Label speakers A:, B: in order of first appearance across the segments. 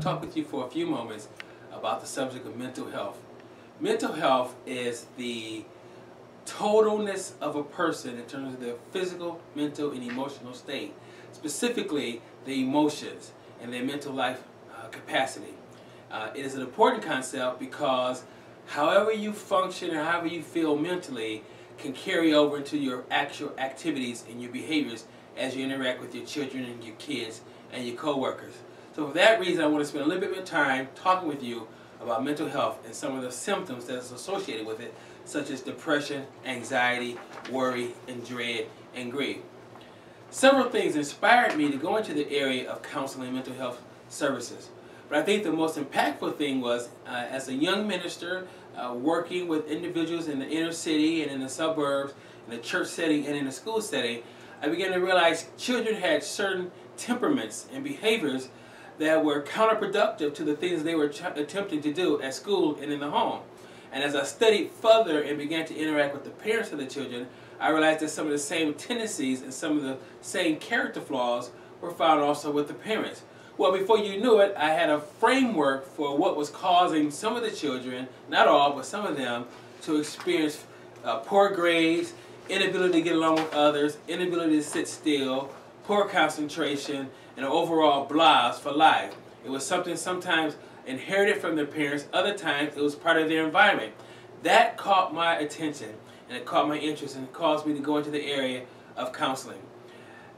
A: talk with you for a few moments about the subject of mental health. Mental health is the totalness of a person in terms of their physical, mental, and emotional state, specifically the emotions and their mental life capacity. It is an important concept because however you function and however you feel mentally can carry over into your actual activities and your behaviors as you interact with your children and your kids and your co-workers. So for that reason, I want to spend a little bit of time talking with you about mental health and some of the symptoms that is associated with it, such as depression, anxiety, worry, and dread, and grief. Several things inspired me to go into the area of counseling and mental health services. But I think the most impactful thing was, as a young minister, working with individuals in the inner city and in the suburbs, in the church setting and in the school setting, I began to realize children had certain temperaments and behaviors that were counterproductive to the things they were attempting to do at school and in the home. And as I studied further and began to interact with the parents of the children, I realized that some of the same tendencies and some of the same character flaws were found also with the parents. Well, before you knew it, I had a framework for what was causing some of the children, not all, but some of them, to experience poor grades, inability to get along with others, inability to sit still, poor concentration, and overall blahs for life. It was something sometimes inherited from their parents, other times it was part of their environment. That caught my attention, and it caught my interest, and it caused me to go into the area of counseling.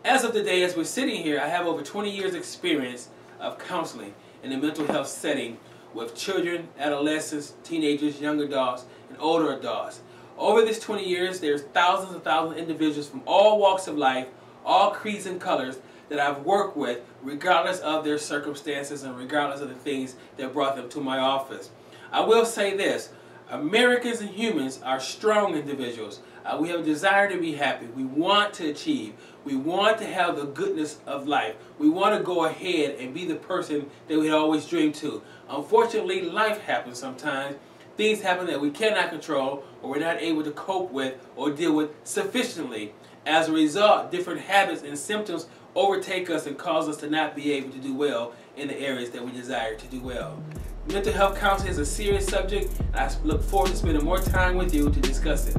A: As of today, as we're sitting here, I have over 20 years experience of counseling in the mental health setting with children, adolescents, teenagers, young adults, and older adults. Over this 20 years, there's thousands and thousands of individuals from all walks of life, all creeds and colors that I've worked with, regardless of their circumstances and regardless of the things that brought them to my office. I will say this, Americans and humans are strong individuals. We have a desire to be happy. We want to achieve. We want to have the goodness of life. We want to go ahead and be the person that we had always dreamed to. Unfortunately, life happens sometimes. Things happen that we cannot control or we're not able to cope with or deal with sufficiently. As a result, different habits and symptoms overtake us and cause us to not be able to do well in the areas that we desire to do well. Mental health counseling is a serious subject, and I look forward to spending more time with you to discuss it.